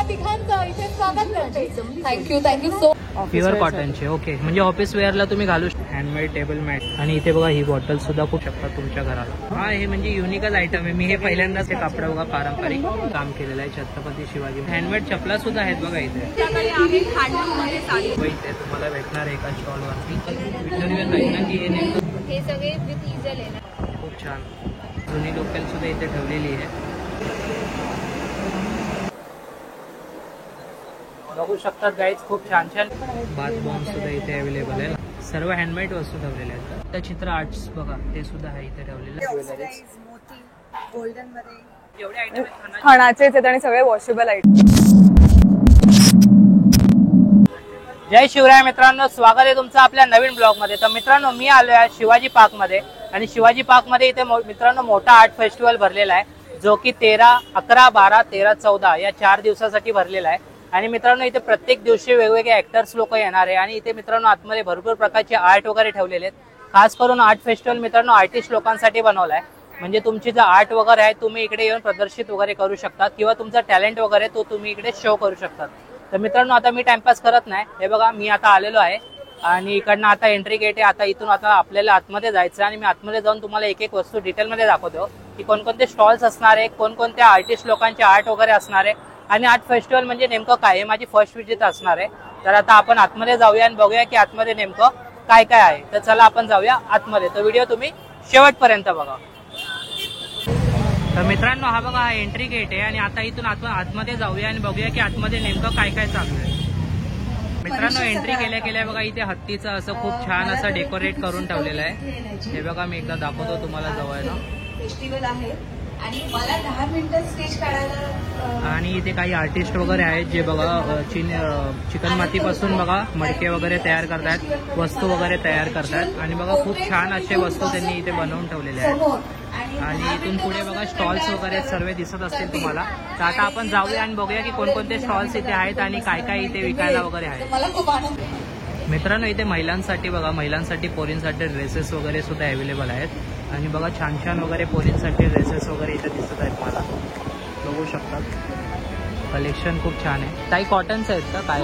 तिघांचं इथे स्वागत करते. Thank you so. प्युअर कॉटनचे. ओके, म्हणजे ऑफिस वेअरला तुम्ही घालू शकता. Handmade table mat. आणि इथे बघा ही बॉटल सुद्धा खूप शकता तुमच्या घराला. हा, हे म्हणजे युनिकच आयटम आहे. मी हे पहिल्यांदाच हे कापड बघा पारंपरिक काम केलेलं आहे छत्रपती शिवाजी. हँडमेड चपला सुद्धा आहेत बघा इथे. इथे तुम्हाला भेटणार एका स्टॉल वरती. हे सगळे विथ इजल आहे ना. खूप छान जुनी लोकल सुद्धा इथे ठेवलेली आहे. बघू शकतात गाईज, खूप छान छान बाथ बॉम्ब सुद्धा इथे अवेलेबल आहे. सर्व हँडमेड वस्तू ठेवलेल्या आहेत. त्या चित्र आर्ट्स बघा ते सुद्धा आहे इथे ठेवलेले. गोल्डन मध्ये एवढे आयटम खणाचे आहेत आणि सगळे वॉशेबल आयटम. जय शिवराय मित्रांनो, स्वागत आहे तुमचं आपल्या नवीन ब्लॉग मध्ये. तर मित्रांनो, मी आलो आहे शिवाजी पार्क मध्ये. आणि शिवाजी पार्क मध्ये इथे मित्रांनो मोठा आर्ट फेस्टिवल भरलेला आहे, जो की 13, 11, 12, 13, 14 या 4 दिवसासाठी भरलेला आहे. आणि मित्रांनो, इथे प्रत्येक दिवशी वेगवेगळे ऍक्टर्स लोक येणार आहे. आणि इथे मित्रांनो आतमध्ये भरपूर प्रकारचे आर्ट वगैरे ठेवलेले आहेत. खास करून आर्ट फेस्टिवल मित्रांनो आर्टिस्ट लोकांसाठी बनवलाय. म्हणजे तुमची जर आर्ट वगैरे आहे तुम्ही इकडे येऊन प्रदर्शित वगैरे करू शकता, किंवा तुमचा टॅलेंट वगैरे तो तुम्ही इकडे शो करू शकता. तर मित्रांनो, आता मी टाइमपास करत नाही. हे बघा, मी आता आलेलो आहे आणि इकडनं आता एंट्री गेट आहे. आता इथून आता आपल्याला आतमध्ये जायचं आणि मी आतमध्ये जाऊन तुम्हाला एक एक वस्तू डिटेलमध्ये दाखवतो की कोणकोणते स्टॉल्स असणार आहे, कोणकोणत्या आर्टिस्ट लोकांचे आर्ट वगैरे असणार आहे आणि आर्ट फेस्टिवल म्हणजे नेमकं काय. हे माझी फर्स्ट विजिट असणार आहे. तर आता आपण आतमध्ये जाऊया आणि बघूया की आतमध्ये नेमकं काय काय आहे. तर चला आपण जाऊया आतमध्ये. तर व्हिडिओ तुम्ही शेवटपर्यंत बघा. तर मित्रांनो, हा बघा हा एंट्री गेट आहे आणि आता इथून आतमध्ये जाऊया आणि बघूया की आतमध्ये नेमकं काय काय चालू आहे. मित्रांनो, एंट्री केल्या केल्या बघा इथे हत्तीचं असं खूप छान असं डेकोरेट करून ठेवलेलं आहे. हे बघा, मी एकदा दाखवतो तुम्हाला जवळ. फेस्टिवल आहे आणि मला 10 मिनिटं स्टेज काढायला. आणि इथे काही आर्टिस्ट वगैरे आहेत जे बघा चिकन मातीपासून बघा मडके वगैरे तयार करतात, वस्तू वगैरे तयार करतात. आणि बघा खूप छान असे वस्तू त्यांनी इथे बनवून ठेवलेले आहेत. आणि इथून पुढे बघा स्टॉल्स वगैरे सर्व दिसत असतील तुम्हाला. तर आता आपण जाऊया आणि बघूया की कोणकोणते स्टॉल्स इथे आहेत आणि काय काय इथे विकायला वगैरे आहे. मित्रांनो, इथे महिलांसाठी बघा, महिलांसाठी पोरींसाठी ड्रेसेस वगैरे सुद्धा अवेलेबल आहेत. आणि बघा छान छान वगैरे पोरींसाठी ड्रेसेस वगैरे इथे दिसत आहेत मला, बघू शकतात. कलेक्शन खूप छान आहे. काही कॉटन्स आहेत का काय?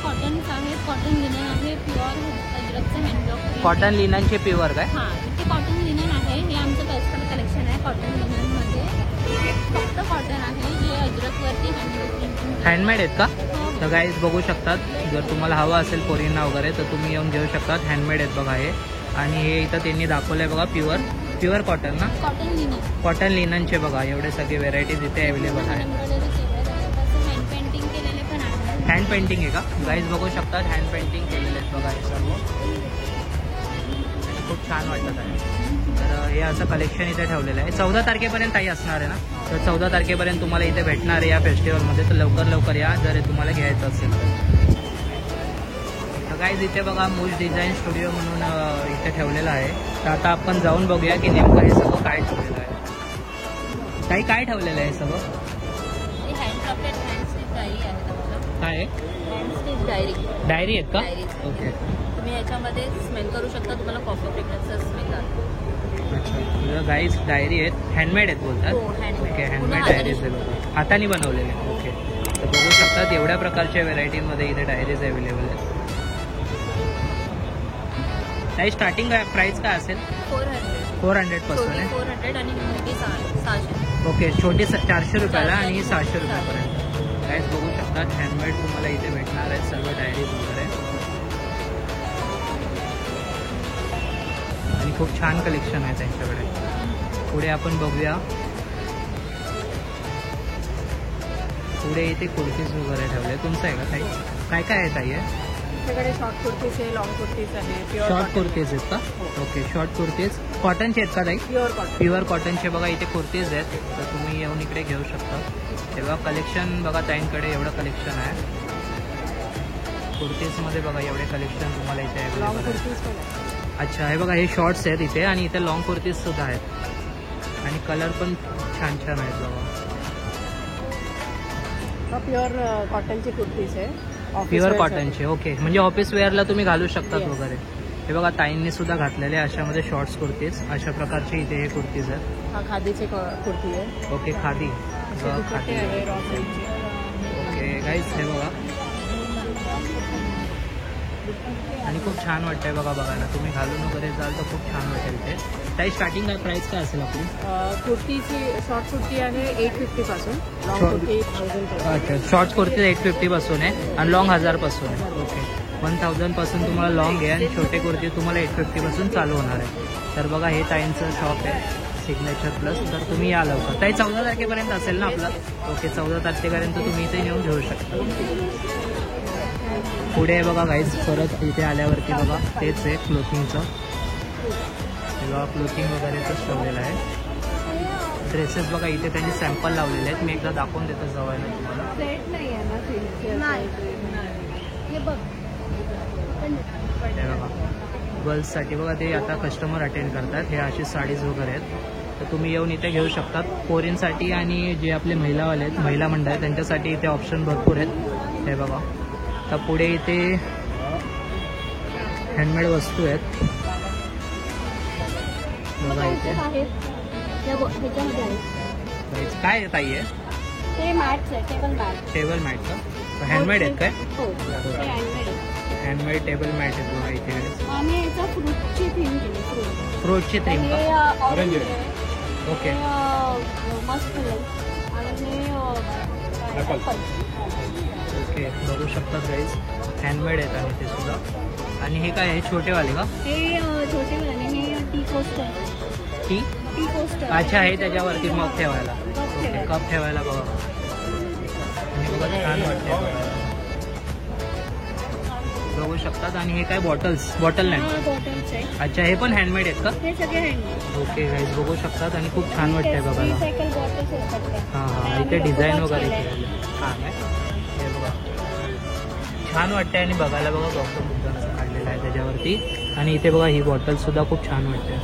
कॉटन्स आहेत, कॉटन लिनन आहे, प्युअर अजरकचं हँडवर्क. कॉटन लिननचे प्युअर काय? हां, इथे कॉटन लिनन आहे. हे आमचं पर्सनल कलेक्शन आहे कॉटन लिननमध्ये. फक्त कॉटन आहे जे अजरकवरती हँडमेड आहेत का? तर गाईज बघू शकतात, जर तुम्हाला हवं असेल पोरींना वगैरे तर तुम्ही येऊन घेऊ शकतात. हँडमेड आहेत बघा हे. आणि हे इथं त्यांनी दाखवलंय बघा प्युअर कॉटन ना, कॉटन लिननचे बघा एवढे सगळे व्हेरायटीज इथे अवेलेबल आहेत. हँड पेंटिंग आहे का गाईज? बघू शकतात हँड पेंटिंग केलेले आहेत बघा हे सर्व. खूप छान वाटत आहे. तर हे असं कलेक्शन इथे ठेवलेलं आहे. 14 तारखेपर्यंत काही असणार आहे ना. तर 14 तारखेपर्यंत तुम्हाला इथे भेटणार आहे या फेस्टिवलमध्ये. तर लवकर या जर तुम्हाला घ्यायचं असेल तर. गाईज इथे बघा मूज डिझाईन स्टुडिओ म्हणून इथे ठेवलेलं आहे. तर आता आपण जाऊन बघूया की नेमकं हे सगळं काय ठेवलेलं आहे. काय ठेवलेलं आहे सगळं? काय आहे? डायरी आहेत का? ओके. तुम्ही याच्यामध्ये स्मेल करू शकता, तुम्हाला कॉफी फ्रेग्रन्स स्मेल जातो. अच्छा, गाईज डायरी आहेत, हँडमेड आहेत बोलतात. ओके, हँडमेड डायरीज आहे, हाताने बनवलेले. ओके. तर बघू शकतात एवढ्या प्रकारच्या व्हेरायटीमध्ये इथे डायरीज अवेलेबल आहेत. काही स्टार्टिंग प्राइस काय असेल? 400 पासून आहे. 400 आणि 600. ओके, छोटी 400 रुपयाला आणि 600 रुपयापर्यंत. गाईज बघू शकतात हँडमेड तुम्हाला इथे भेटणार आहे सर्व डायरीज वगैरे. आणि खूप छान कलेक्शन आहे त्यांच्याकडे. पुढे आपण बघूया. पुढे इथे कुर्तीज वगैरे ठेवले. तुमचं आहे का ताई? काय आहे ताई? शॉर्ट कुर्तीज आहे, लॉंग कुर्तीज आहे. शॉर्ट कुर्तीज आहेत का? ओके, शॉर्ट कुर्तीज कॉटनचे आहेत का ताई? प्युअर कॉटनचे बघा इथे कुर्तीज आहेत. तर तुम्ही येऊन इकडे घेऊ शकता. तेव्हा कलेक्शन बघा ताईंकडे एवढं कलेक्शन आहे. कुर्तीजमध्ये बघा एवढे कलेक्शन तुम्हाला इथे अवेलेबल आहे. अच्छा, हे बघा हे शॉर्ट्स आहेत इथे आणि इथे लॉंग कुर्तीज सुद्धा आहेत. आणि कलर पण छान छान आहेत बघा. प्युअर कॉटनची कुर्तीज आहे. प्युअर कॉटनचे. ओके, म्हणजे ऑफिस वेअरला तुम्ही घालू शकतात वगैरे. हे बघा ताईंनी सुद्धा घातलेले अशामध्ये शॉर्ट्स कुर्तीज. अशा प्रकारचे इथे हे कुर्तीज आहेत. हा खादीची कुर्ती आहे. ओके, खादी. ओके, काहीच हे बघा. आणि खूप छान वाटतंय बघा बघायला. तुम्ही घालून वगैरे जाल तर खूप छान वाटेल ते. काही स्टार्टिंग काय प्राइस काय असेल आपली? कुर्तीची शॉर्ट कुर्ती आहे 850 पासून, लॉंग Short- कुर्ती 1000 अच्छा, शॉर्ट कुर्ती 850 पासून आहे आणि लॉंग 1000 पासून आहे. ओके, 1000 पासून तुम्हाला लॉंग आहे आणि छोटे कुर्ती तुम्हाला 850 पासून चालू होणार आहे. तर बघा हे ताईंचं शॉप आहे सिग्नेचर प्लस. तर तुम्ही या लवकर. ताई 14 तारखेपर्यंत असेल ना आपलं? ओके, 14 तारखेपर्यंत तुम्ही इथे येऊन घेऊ शकता. पुढे बघा गाईज, परत इथे आल्यावरती बघा तेच आहे क्लोथिंगचं. बघा क्लोथिंग वगैरेच ठेवलेलं आहे. ड्रेसेस बघा इथे त्यांनी सॅम्पल लावलेले आहेत. मी एकदा दाखवून देतो जवळनं तुम्हाला. सेट नाही आहे ना सिल्कचे. हे बघ हे बघा गर्ल्ससाठी बघा ते आता कस्टमर अटेंड करतात. हे अशी साडीज वगैरे आहेत. तर तुम्ही येऊन इथे घेऊ शकतात. पोरींसाठी आणि जे आपले महिलावाले आहेत, महिला मंडळ आहेत, त्यांच्यासाठी इथे ऑप्शन भरपूर आहेत. हे बघा. तर पुढे इथे हँडमेड वस्तू आहेत बघा इथे. ह्याच्यामध्ये आहे काय आहे ताई आहे? ते मॅट्स आहे, टेबल मॅट. टेबल मॅट का? हँडमेड आहेत काय? हो, ते हँडमेड आहे. हँडमेड टेबल मॅट आहेत बघा इथे. आम्ही याचा फ्रूटची थीम केली, फ्रूट. फ्रूटची थीम हे का? ऑरेंज आहे, ओके. हे मस्त आहे आणि हे ॲपल. ओके, बघू शकतात गाईज. हँडमेड आहेत आणि ते सुद्धा. आणि हे काय आहे? छोटेवाले का? हे छोटे वाले, हे tea coaster. T tea coaster. अच्छा, हे त्याच्यावरती मग ठेवायला. ओके, कप ठेवायला बघा. आणि बघा छान वाटते बघायला. बघू शकतात. आणि हे काय बॉटल नाही? बॉटल्स आहे. अच्छा, हे पण हँडमेड आहेत का? हे सगळे हँडमेड. ओके गाईज, बघू शकतात. आणि खूप छान वाटतंय बघायला. रिसायकल बॉटल्स असतात त्या. हां हां, इथे डिझाईन वगैरे केलेलं आहे. हां काय? हे बघा छान वाटतंय. आणि बघायला बघा गौतम बुद्धांचं काढलेलं आहे त्याच्यावरती. आणि इथे बघा ही बॉटल सुद्धा खूप छान वाटते.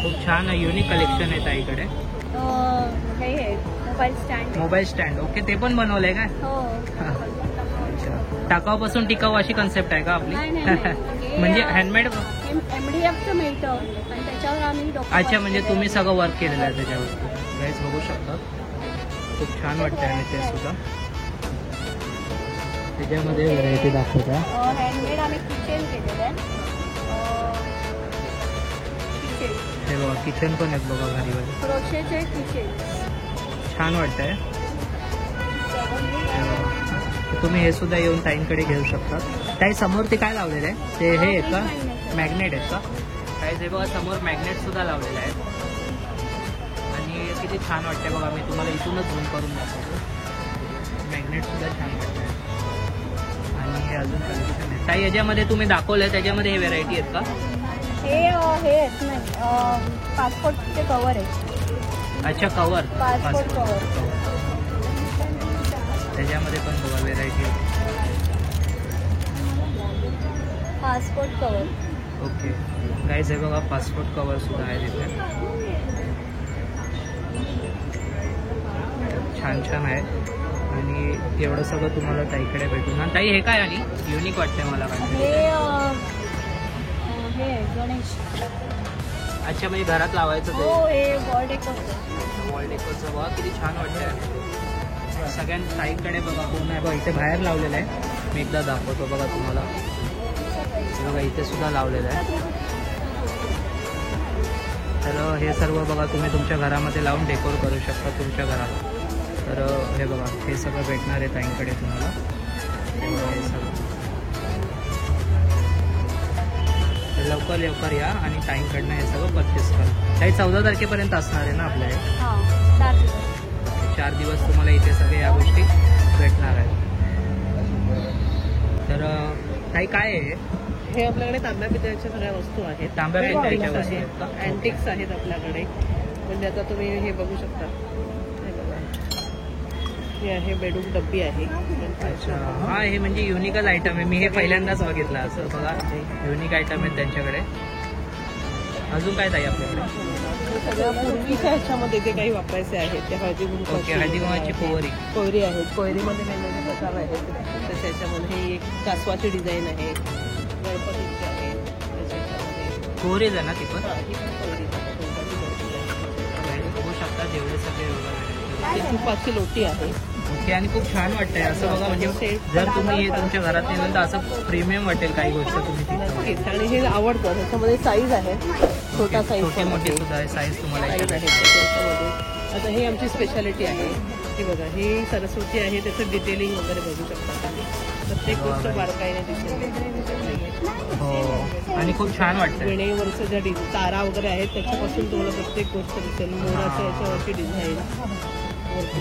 खूप छान युनिक कलेक्शन आहे ताईकडे. हे mobile stand. Mobile stand. Okay, ते पण बनवलंय काय? हो. अच्छा, टाकाऊपासून टिकाऊ अशी कन्सेप्ट आहे का आपली? नाही, नाही, नाही. म्हणजे हँडमेड. MDFचं मिळतं आणि त्याच्यावर आम्ही अच्छा, म्हणजे तुम्ही सगळं वर्क केलेलं आहे त्याच्यावर. गाईज बघू शकता. खूप छान वाटतंय. आणि ते सुद्धा त्याच्यामध्ये व्हरायटी दाखवत आहे. हँडमेड आम्ही किचन केलेलं आहे. किचन. हे बघा किचन पण आहेत बघा घरीवर. क्रोशेचे किचन. छान वाटतंय. हे बघा. तुम्ही हे सुद्धा येऊन ताईंकडे घेऊ शकता. ताई समोर ते काय लावलेलं आहे? ते हे आहेत का? मॅग्नेट आहेत का? काही हे बघा समोर मॅग्नेट सुद्धा लावलेले आहेत. आणि किती छान वाटते बघा. मी तुम्हाला इथूनच झूम करून दाखवतो. मॅग्नेट सुद्धा छान वाटतंय. आणि हे अजून कलेक्शन आहे. ताई याच्यामध्ये तुम्ही दाखवलंय त्याच्यामध्ये हे व्हेरायटी आहेत का? हे आहेत नाही, पासपोर्टचे कवर आहे. अच्छा, कवर. Passport cover. त्याच्यामध्ये पण बघा व्हेरायटी आहे. Passport cover. ओके गाईज, हे बघा पासपोर्ट कवर सुद्धा आहे तिथे. छान छान आहे. आणि एवढं सगळं तुम्हाला ताईकडे भेटून. आणि ताई हे काय आली? युनिक वाटते मला काय. हे गणेश. अच्छा, म्हणजे घरात लावायचं हो, हे वॉल डेकोर. वॉल डेकोरचं बघा किती छान वाटतंय. सगळ्यांच्या ताईकडे बघा कोण आहे बघा. इथे बाहेर लावलेलं आहे. मी एकदा दाखवतो बघा तुम्हाला. बघा इथे सुद्धा लावलेलं आहे. तर हे सर्व बघा तुम्ही तुमच्या घरामध्ये लावून डेकोर करू शकता तुमच्या घरात. तर हे बघा हे सगळं भेटणार आहे ताईंकडे तुम्हाला. हे सगळं लवकर लवकर या आणि ताईंकडनं हे सगळं परचेस करा. ताई 14 तारखेपर्यंत असणार आहे ना आपल्या हे? हां, 4 दिवस. 4 दिवस तुम्हाला इथे सगळे या गोष्टी भेटणार आहेत. तर ताई काय आहे हे आपल्याकडे तांब्या पितळेच्या सगळ्या वस्तू आहेत. तांब्या पितळेच्या वस्तू आहेत का? अँटिक्स आहेत आपल्याकडे. म्हणजे आता तुम्ही हे बघू शकता. हे आहे बेडरूम डब्बी आहे. अच्छा, हा हे म्हणजे युनिकच आयटम आहे. मी हे पहिल्यांदाच बघितलं असं. बघा युनिक आयटम आहेत त्यांच्याकडे. अजून काय ताई आपल्याकडे? सगळ्या पूर्वीच्या ह्याच्यामध्ये जे काही वापरायचे आहेत ते हळदी ओके, हळदी कुंकवाची पोहरी आहेत. पोहरीमध्ये वेगवेगळे प्रकार आहेत. तसं त्याच्यामध्ये ही एक कासवाची डिझाईन आहे. गणपतीची आहे. त्याच्यामध्ये पोहरीच आहे ना ती पण? ही पण पोहरी बघू शकता जेवढे सगळे तुपाची लोटी आहे. ओके, आणि खूप छान वाटतंय असं बघा. म्हणजे जर तुम्ही हे तुमच्या घरात नेलं तर असं प्रीमियम वाटेल काही गोष्ट तुम्ही तिथं. नक्कीच. आणि हे आवडतं. ह्याच्यामध्ये साईज आहे, छोटा साईज छोटे मोठे सुद्धा आहे साईज तुम्हाला साईज इथे आहे भेटतील. त्याच्यामध्ये. आता ही आमची स्पेशालिटी आहे. ही बघा, ही सरस्वती आहे. त्याचं डिटेलिंग वगैरे बघू शकता तुम्ही. प्रत्येक गोष्ट बारकाईने दिसेल. हो, आणि खूप छान वाटतंय. विणेवरचं ज्या तारा वगैरे आहेत त्याच्यापासून तुम्हाला प्रत्येक गोष्ट दिसेल. मोराच्या याच्यावरची डिझाईन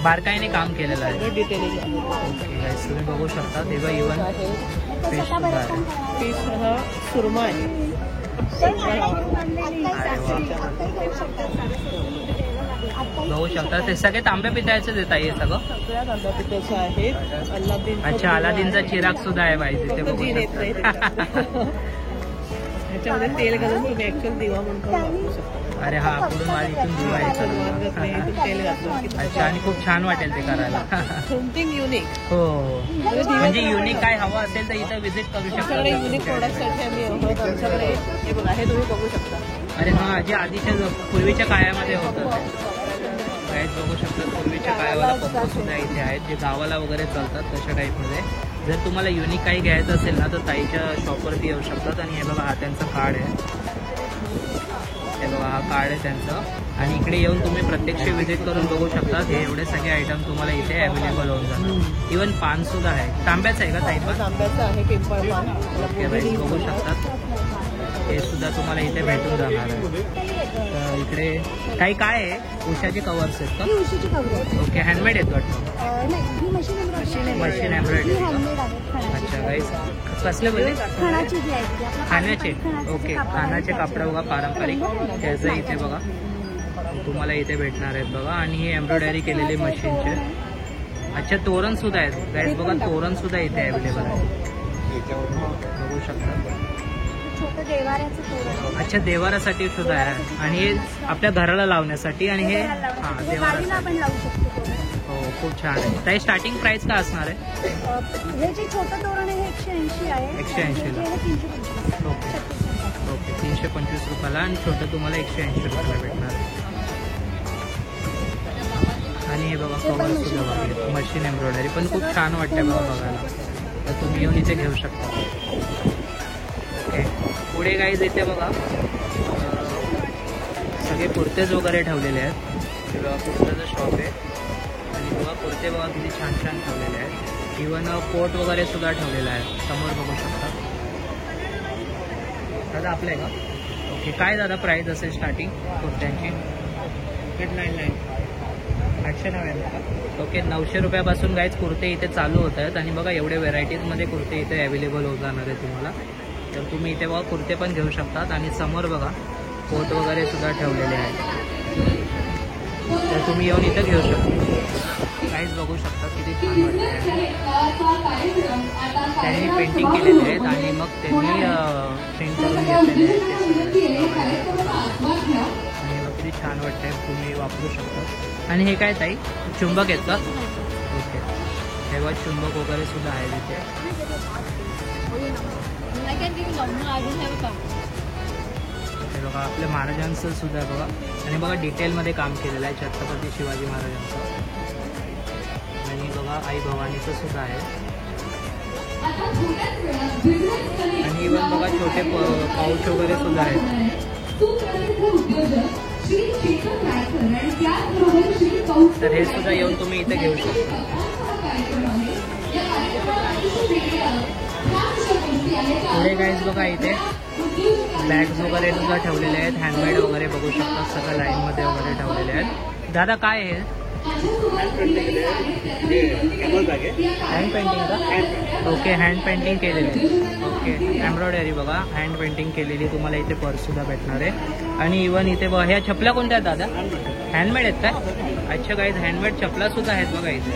बारकाईने काम केलेलं आहे. डिटेलिंग आहे. ओके गाईस, तुम्ही बघू शकता. तेव्हा इव्हन फिश सुद्धा आहे. पीस हा सुरमा आहे. बघू शकता ते सगळे तांब्या पितळाचेच येत आहे सगळं. सगळ्या तांब्या पितळाच्या आहेत. अल्लादीन. अच्छा, अलादीनचा चिराग सुद्धा आहे बाई तिथे बघू जीन येत नाही शकता. ह्याच्यामध्ये तेल घालून तुम्ही ऍक्च्युअल दिवा म्हणून वापरू शकता. अरे हा, पुढून मला इथून दिवा आहे सुरुवात सगळं. करते, इथून तेल घातलं. अच्छा, आणि खूप छान वाटेल ते करायला. Something unique. हो, म्हणजे युनिक काय हवं असेल तर इथं विजिट करू आमच्याकडे युनिक शकता. प्रोडक्टसाठी आम्ही आहोत. आमच्याकडे हे बघा, हे तुम्ही बघू शकता. अरे हा, जे आधीच्या पूर्वीच्या काळामध्ये होतं गाईज बघू शकता. पूर्वीच्या काळावाला पंप सुद्धा इथे आहेत जे गावाला वगैरे चालतात तशा टाईपमध्ये. जर तुम्हाला युनिक काही घ्यायचं असेल ना तर ताईच्या शॉपवरती येऊ शकतात. आणि हे बघा, हा त्यांचं कार्ड आहे. हे बघा, हा कार्ड आहे त्यांचं. आणि इकडे येऊन तुम्ही प्रत्यक्ष व्हिजिट करून बघू शकता. हे एवढे सगळे आयटम तुम्हाला इथे अवेलेबल होऊन जातात. इव्हन पान सुद्धा आहे. तांब्याचं आहे का ताई पण? तांब्याचं आहे, पिंपळ पान. ओके गाईज बघू शकतात. हे सुद्धा तुम्हाला इथे भेटून जाणार आहे. तर इकडे काही काय आहे, उषाचे कवर्स आहेत का? उशीची खबर ओके, हँडमेड आहेत वाटतं. नाही, मशीन एम्ब्रॉयडरी. अच्छा गाईज, कसले बोलले? खाण्याची जी आहे खाण्याचे. ओके, खाण्याचे कापड बघा पारंपरिक त्याचं इथे बघा तुम्हाला इथे भेटणार आहेत बघा. आणि ही एम्ब्रॉयडरी केलेली मशीनचे. अच्छा, तोरण सुद्धा आहेत गाईज बघा. तोरण सुद्धा इथे अवेलेबल आहे बघू शकता. देवाऱ्याचं तोरण. अच्छा, देवारासाठी सुद्धा आहे. आणि हे आपल्या घराला लावण्यासाठी. आणि हे हा देवारासाठी आपण लावू शकतो. हो, खूप छान आहे. ताई स्टार्टिंग प्राइस काय असणार आहे? हे जे छोटं तोरण आहे हे 180 आहे. 180 ला. हे 325. ओके ओके, 325 रुपयाला. आणि छोटं तुम्हाला 180 रुपयाला भेटणार आहे. आणि हे बघा, कवर सुद्धा बघा, मशीन एम्ब्रॉयडरी पण खूप छान वाटते बघा बघायला. तर तुम्ही येऊन इथे घेऊ शकता. ओके, पुढे गाईज इथे बघा सगळे कुर्तेज वगैरे ठेवलेले आहेत. हे बघा, कुर्त्याचं शॉप आहे. आणि बघा कुर्ते बघा किती छान छान ठेवलेले आहेत. इवन कोट वगैरे सुद्धा ठेवलेला आहे समोर बघू शकता. दादा आपलं आहे का? ओके, काय दादा प्राईस असेल स्टार्टिंग कुर्त्यांची? 899 का? ओके, 900 रुपयापासून गाईज कुर्ते इथे चालू होत आहेत. आणि बघा एवढे व्हेरायटीजमध्ये कुर्ते इथे अवेलेबल होत जाणार आहे तुम्हाला. तर तुम्ही इथे बघा कुर्ते पण घेऊ शकतात. आणि समोर बघा कोट वगैरे सुद्धा ठेवलेले आहेत. तर तुम्ही येऊन इथं घेऊ शकता. काहीच बघू शकता किती छान वाटते. त्यांनी पेंटिंग केलेले आहेत आणि मग त्यांनी प्रिंट करून घेतलेले आहेत. आणि मग किती छान वाटते, तुम्ही वापरू शकता. आणि हे काय ताई, चुंबक आहेत का? ओके, हे बघा चुंबक वगैरे सुद्धा आहे तिथे. हे बघा आपल्या महाराजांचं सुद्धा बघा. आणि बघा डिटेलमध्ये काम केलेलं आहे छत्रपती शिवाजी महाराजांचं. आणि बघा आई भवानीचं सुद्धा आहे. आणि इव्हन बघा छोटे पाऊच वगैरे सुद्धा आहेत. तर हे सुद्धा येऊन तुम्ही इथे घेऊ शकता. पुढे गाईज बघा इथे बॅग्स वगैरे सुद्धा ठेवलेले आहेत. हँडमेड वगैरे बघू शकता, सगळं लाईनमध्ये वगैरे ठेवलेले आहेत. दादा काय आहे? हँड पेंटिंग का? ओके, हँड पेंटिंग केलेली. ओके, एम्ब्रॉयडरी बघा, हँड पेंटिंग केलेली तुम्हाला इथे पर्स सुद्धा भेटणार आहे. आणि इव्हन इथे बघा ह्या चपला कोणत्या आहेत दादा? हँडमेड आहेत काय? अच्छा गाईज, हँडमेड चपला सुद्धा आहेत बघा इथे.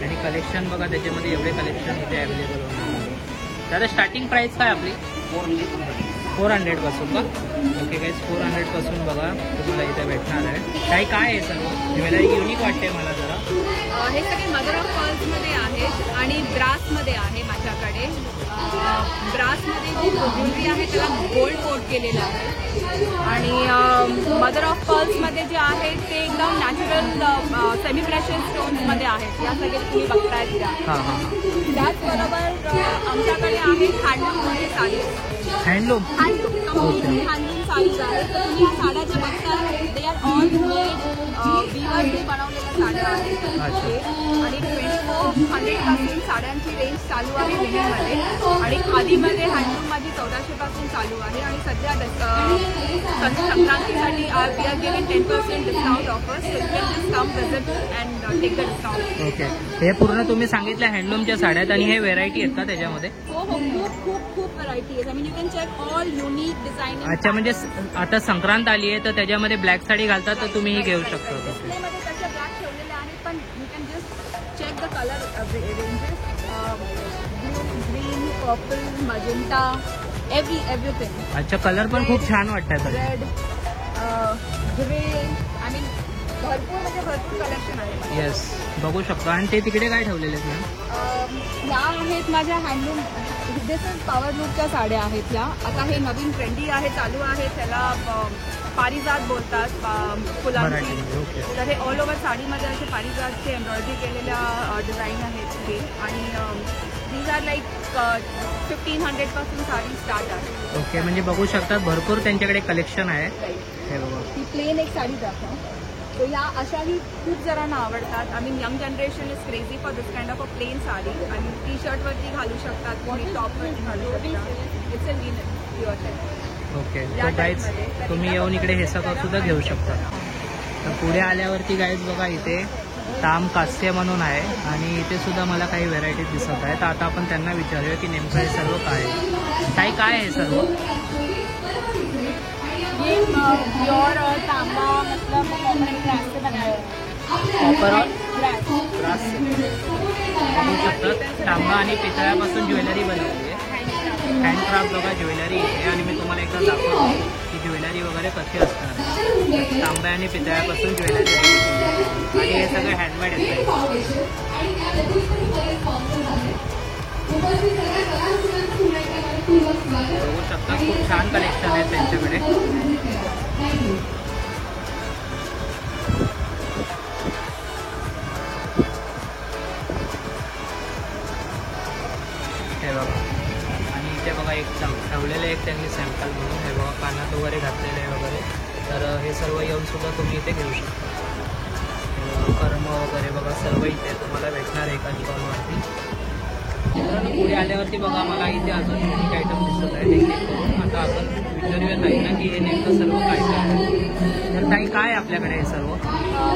आणि कलेक्शन बघा त्याच्यामध्ये एवढे कलेक्शन इथे अवेलेबल होणार. दादा स्टार्टिंग प्राइस काय आपली? 400 पासून का? ओके गाईज, 400 पासून बघा तुम्हाला इथे भेटणार आहे. काही काय आहे सर्व ज्वेलरी युनिक वाटते मला जरा. हे सगळे मदर ऑफ पर्ल्समध्ये आहेत आणि ब्रासमध्ये आहे माझ्याकडे. ब्रासमध्ये जी ज्वेलरी आहे त्याला गोल्ड कोट केलेलं आहे. आणि मदर ऑफ पर्ल्समध्ये जे आहेत ते एकदम नॅचरल सेमी प्रेशियस स्टोन्समध्ये आहेत. या सगळे तुम्ही बघतायत त्या. हां हां त्याचबरोबर आमच्याकडे आहे हँडलूममध्ये साडी. हँडलूम हँडलूम साडीज आहेत. तर तुम्ही या साड्या ज्या बघताय दे आर ऑल मेड विवर्सने बनवलेल्या साड्या आहेत. आणि 2400 पासून साड्यांची रेंज चालू आहे लिनिंगमध्ये. आणि खादीमध्ये हँडलूममध्ये 1400 पासून चालू आहे. आणि सध्या संक्रांतीसाठी we are giving 10% discount offers. So you can just come visit and take the discount. Okay. हे पूर्ण तुम्ही सांगितलं हँडलूमच्या साड्यात आणि हे व्हेरायटी आहेत का त्याच्यामध्ये? हो हो, खूप व्हरायटी आहे. I mean you can check all unique design. अच्छा, म्हणजे आता संक्रांत आली आहे तर त्याच्यामध्ये ब्लॅक साडी घालतात तर तुम्ही ही घेऊ शकता. डिस्प्लेमध्ये तशा ब्लॅक ठेवलेले आहेत पण you can just check the colour ranges. Blue, green, purple, magenta, everything. अच्छा, कलर पण खूप छान वाटतात. रेड, ग्रे, आय मीन भरपूर कलेक्शन आहे. येस, बघू शकतो. आणि ते तिकडे काय ठेवलेले आहेत मॅम? या आहेत माझ्या हँडलूम दिस इज पॉवर लूकच्या साड्या आहेत या. आता हे नवीन ट्रेंडी आहे, चालू आहे. त्याला पारिजात बोलतात फुलांची. तर हे ऑल ओव्हर साडीमध्ये असे पारिजातचे एम्ब्रॉयडरी केलेल्या डिझाईन आहेत हे. आणि दीज आर लाईक 1500 पासून साडी स्टार्ट आहे. ओके, म्हणजे बघू शकतात भरपूर त्यांच्याकडे कलेक्शन आहे. हे बघा, ती प्लेन एक साडी दाखव. तर ह्या अशाही खूप जणांना आवडतात. I mean young generation is crazy for this kind of a plain sari. आणि टी शर्टवरती घालू शकतात, कोणी टॉपवरती घालू शकतात. It's a pure. ओके. तर गाईज तुम्ही येऊन इकडे हे सगळं सुद्धा घेऊ शकता. तर पुढे आल्यावरती गाईज बघा इथे ताम कास्य म्हणून आहे आणि इथे सुद्धा मला काही व्हेरायटीज दिसत आहेत. तर आता आपण त्यांना विचारूया की नेमकं हे सर्व काय आहे. ताई, काय आहे सर्व? ये प्योर तांबा मतलब ग्रास से बनाया है. कॉपर और ग्रास. ब्रास बघू शकतात. तांबा आणि पितळ्यापासून ज्वेलरी बनवली आहे. हँडक्राफ्ट बघा ज्वेलरी आहे. आणि मी तुम्हाला एकदा दाखवतो की ज्वेलरी वगैरे कशी असणार. तांब्या आणि पितळ्यापासून ज्वेलरी आणि हे सगळे हँडमेड आहेत. बघू शकता खूप छान कलेक्शन आहे त्यांच्याकडे. हे बघा. आणि इथे बघा एक ठेवलेलं एक त्यांनी सॅम्पल म्हणून. हे बघा कानात वगैरे घातलेले वगैरे. तर हे सर्व येऊन सुद्धा तुम्ही इथे घेऊ शकता. कर्म वगैरे बघा सर्व इथे तुम्हाला भेटणार एका स्टॉलवरती. पुढे आल्यावरती बघा मला इथे अजून युनिक आयटम दिसत आहे. आता आपण विचारूया ताई ना की हे नेमकं सर्व काय काय आहे. तर ताई, काय आहे आपल्याकडे हे सर्व?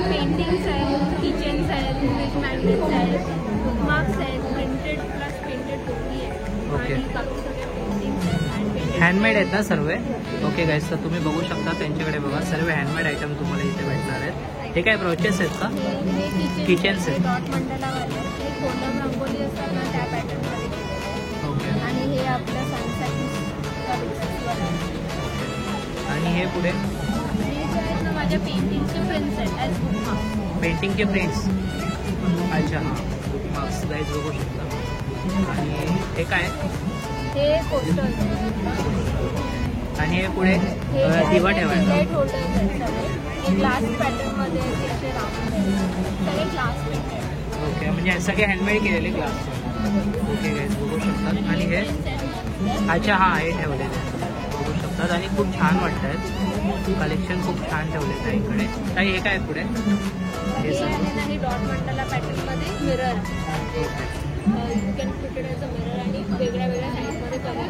पेंटिंग्स आहेत, किचन्स आहेत, फिश मॅग्नेट्स आहेत, बुकमार्क्स आहेत, प्रिंटेड प्लस प्रिंटेड दोन्ही आहेत. ओके. आणि बाकी सगळे पेंटिंग्स आहेत. हँडमेड आहेत ना सर्व? ओके गाईज, तर तुम्ही बघू शकता त्यांच्याकडे बघा सर्व हँडमेड आयटम तुम्हाला इथे भेटणार आहेत. हे काय ब्रोचेस आहेत का? हे किचन्स आहेत. डॉट मंडलावाले हे कोलम रंगोली असतात ना त्या पॅटर्नमध्ये केलेले. ओके. आणि हे आपलं सनसेट आणि हे पुढे हे जे आहेत ना माझ्या पेंटिंगचे प्रिंट्स आहेत ॲज बुकमार्क्स. पेंटिंगचे प्रिंट्स. अच्छा, हां, बुकमार्क्स गाईज बघू शकता. आणि हे काय? हे पोस्टर्स आणि हे पुढे दिवा ठेवायचा. प्लेट होल्डर्स आहेत सगळे. हे ग्लास पॅटर्नमध्ये असे राऊंड सगळे ग्लास पेंटेड. ओके, म्हणजे हे सगळे हँडमेड केलेले ग्लास. ओके गाईज बघू शकतात. आणि हे अच्छा, हां, हे ठेवलेले बघू शकतात. आणि खूप छान वाटत आहेत. कलेक्शन खूप छान ठेवलेलं आहे इकडे. ताई, हे काय पुढे? हे हे आहे ना हे डॉट मंडला पॅटर्नमध्ये mirror you can put it as a mirror आणि वेगळ्या वेगळ्या साईजमध्ये कलर.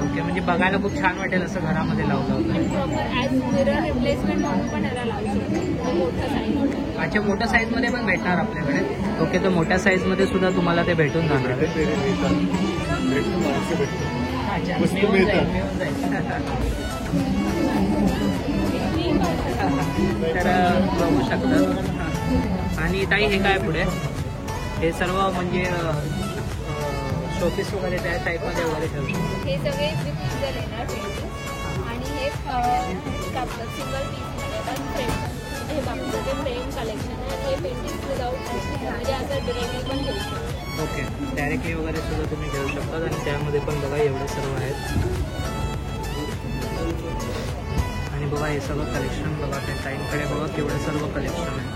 ओके, म्हणजे बघायला खूप छान वाटेल असं घरामध्ये लावलं होतं. आणि प्रॉपर ॲज मिरर रिप्लेसमेंट म्हणून पण याला लावू शकतो. मोठं साईज. अच्छा, मोठ्या साईजमध्ये पण भेटणार आपल्याकडे. ओके, तर मोठ्या साईजमध्ये सुद्धा तुम्हाला ते भेटून जाणार. अच्छा, मिळून जाईल. तर बघू शकतात. आणि ताई, हे काय पुढे? हे सर्व म्हणजे शोपीस वगैरे त्या टाईपमध्ये वगैरे ठेवू शकतो. हे सगळे डिफिकल येणार पेंटिंग. आणि हे सिंगल पीसमध्ये पण फ्रेम. हे बाकीचं ते फ्रेम कलेक्शन आहे. हे पेंटिंग विदाउट म्हणजे असं डिरेक्टली पण घेऊ शकतो. ओके, डायरेक्टली वगैरे सुद्धा तुम्ही घेऊ शकता. आणि त्यामध्ये पण बघा एवढे सर्व आहेत. आणि बघा हे सगळं कलेक्शन बघा, त्या टाईमकडे बघा केवढं सर्व कलेक्शन आहे.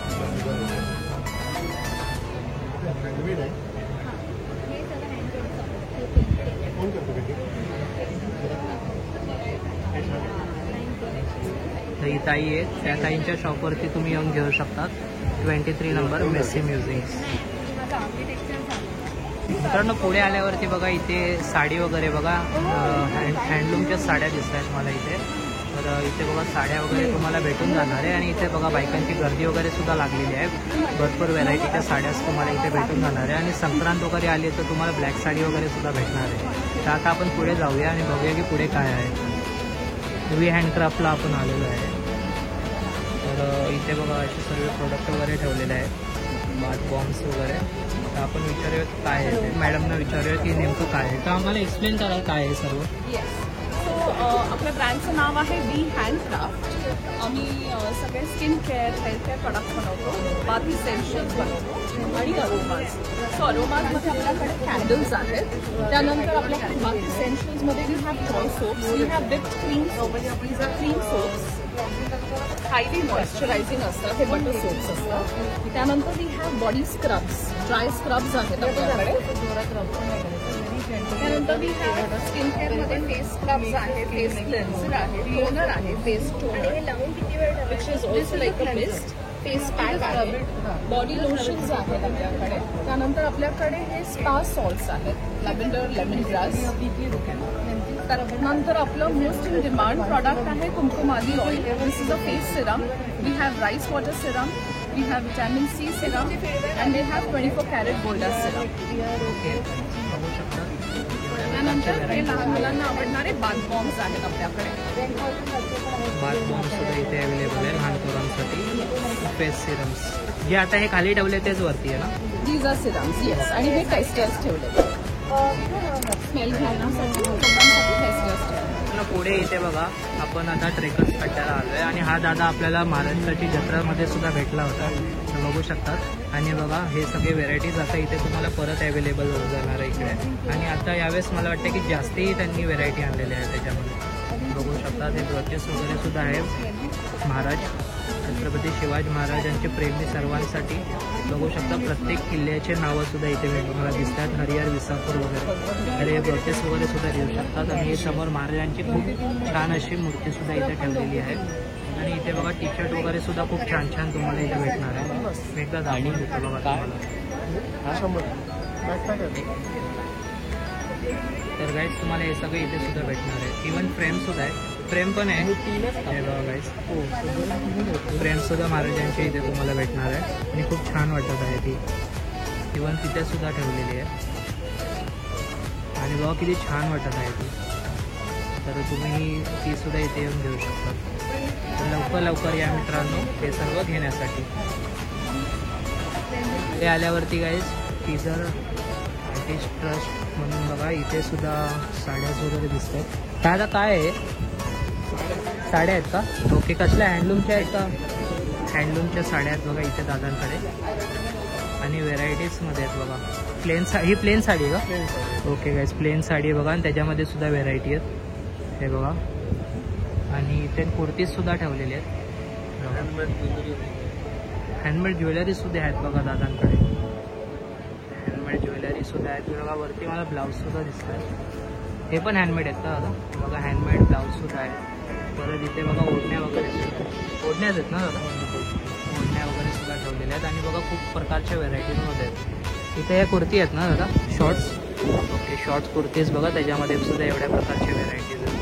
तर ही ताई आहे, त्या ताईंच्या शॉपवरती तुम्ही येऊन घेऊ शकतात. 23 नंबर मेसी म्युझिक. मित्रांनो पुढे आल्यावरती बघा इथे साडी वगैरे बघा, हँडलूमच्या साड्या दिसत आहेत मला इथे. तर इथे बघा साड्या वगैरे तुम्हाला भेटून जाणार आहे. आणि इथे बघा बायकांची गर्दी वगैरे सुद्धा लागलेली आहे. भरपूर व्हरायटीच्या साड्याच तुम्हाला इथे भेटून जाणार आहे. आणि संक्रांत वगैरे आली तर तुम्हाला ब्लॅक साडी वगैरे सुद्धा भेटणार आहे. तर आता आपण पुढे जाऊया आणि बघूया की पुढे काय आहे. वी हँडक्राफ्टला आपण आलेलो आहे. तर इथे बघा असे सर्व प्रोडक्ट वगैरे ठेवलेले आहेत, बाथ बॉम्ब्स वगैरे. तर आपण विचारूया काय आहे ते. मॅडमना विचारूया की नेमकं काय आहे. तर आम्हाला एक्सप्लेन करा काय आहे सर्व. येस. सो आपल्या ब्रँडचं नाव आहे वी हँडक्राफ्ट. आम्ही सगळे skin care, health care product बनवतो, बाथ इसेन्शियल्स बनवतो आणि अरोमाज. सो अरोमाजमध्ये आपल्याकडे कॅन्डल्स आहेत. त्यानंतर आपल्याकडे बाथ इसेन्शियल्समध्ये we have joy soaps, we have dipped cream soaps, highly moisturizing असतात, हे बटर सोप्स असतात. त्यानंतर we have body scrubs, dry scrubs आहेत आपल्याकडे. त्यानंतर वी हॅव स्किन केअरमध्ये फेस स्क्रब्स आहे, फेस क्लेन्झर आहे, टोनर आहे, face toner which is also like a mist, face pack आहे, बॉडी लोशन्स आहेत आपल्याकडे. त्यानंतर आपल्याकडे हे स्पा सॉल्ट्स आहेत, लॅव्हेंडर, लेमन ग्रास. त्यानंतर आपलं मोस्ट इन डिमांड प्रॉडक्ट आहे Kumkumadi oil. This is a face serum. We have rice water serum, we have vitamin C serum and we have 24 carat gold serum. त्यानंतर हे लहान मुलांना आवडणारे bath bombs आहेत आपल्याकडे. बाथ बॉम्ब सुद्धा इथे अवेलेबल आहे लहान पोरांसाठी. फेस सिरम्स जे आता हे खाली ठेवले तेच वरती आहे ना. These are serums, yes. आणि हे टेस्टर्स ठेवले, स्मेल घेण्यासाठी टेस्टर्स ठेवले. पुढे इथे बघा आपण आता ट्रेकर्स कट्ट्याला आलोय. आणि हा दादा आपल्याला महाराष्ट्राची जत्रामध्ये सुद्धा भेटला होता, तर बघू शकतात. आणि बघा हे सगळे व्हेरायटीज आता इथे तुम्हाला परत अवेलेबल होऊन जाणार आहे इकडे. आणि आता यावेळेस मला वाटतं की जास्तही त्यांनी व्हेरायटी आणलेल्या आहे त्याच्यामध्ये. बघू शकतात हे ब्रॉचेस वगैरे सुद्धा आहे. महाराज छत्रपती शिवाजी महाराजांचे प्रेमी सर्वांसाठी बघू शकता. प्रत्येक किल्ल्याचे नावं सुद्धा इथे तुम्हाला दिसतात, हरिहर, विसापूर वगैरे. तर हे ब्रॉचेस वगैरे सुद्धा घेऊ शकतात. आणि हे समोर महाराजांची खूप छान अशी मूर्ती सुद्धा इथे ठेवलेली आहे. आणि इथे बघा टी शर्ट वगैरे सुद्धा खूप छान छान तुम्हाला इथे भेटणार आहे. मी एकदा दाखवून देतो बघा तुम्हाला. तर गाईज तुम्हाला हे सगळं इथे सुद्धा भेटणार आहे. इव्हन फ्रेम सुद्धा आहे, फ्रेम पण आहे हे बघा गाईज. फ्रेम सुद्धा महाराजांच्या इथे तुम्हाला भेटणार आहे. आणि खूप छान वाटत आहे ती. इव्हन तिथे सुद्धा ठेवलेली आहे. आणि बघा किती छान वाटत आहे ती. तर तुम्ही ती सुद्धा इथे येऊन घेऊ शकता. तर लवकर या मित्रांनो हे सर्व घेण्यासाठी. ते आल्यावरती गाईज टीजर आर्टिस्ट ट्रस्ट म्हणून बघा इथे सुद्धा साड्या वगैरे दिसतात. दादा काय आहे, साड्या आहेत का? ओके, कसल्या हँडलूमच्या आहेत का? हँडलूमच्या साड्या आहेत बघा इथे दादांकडे. आणि व्हेरायटीजमध्ये आहेत बघा. ही प्लेन साडी आहे का? ओके गाईज प्लेन साडी आहे बघा. आणि त्याच्यामध्ये सुद्धा व्हेरायटी आहेत हे बघा. आणि इथे कुर्तीज सुद्धा ठेवलेली आहेत. हँडमेड ज्वेलरी सुद्धा आहेत बघा दादांकडे. हँडमेड ज्वेलरी सुद्धा आहेत बघा. वरती मला ब्लाऊज सुद्धा दिसतात, हे पण हँडमेड आहेत का दादा? बघा हँडमेड ब्लाऊज सुद्धा आहे. परत इथे बघा ओढण्या वगैरे सुद्धा, ओढण्याच आहेत ना दादा? ओढण्या वगैरे सुद्धा ठेवलेल्या आहेत. आणि बघा खूप प्रकारच्या व्हेरायटीजमध्ये आहेत. इथे या कुर्ती आहेत ना दादा, शॉर्ट्स? ओके, शॉर्ट्स कुर्तीज बघा, त्याच्यामध्ये सुद्धा एवढ्या प्रकारच्या व्हेरायटीज आहेत.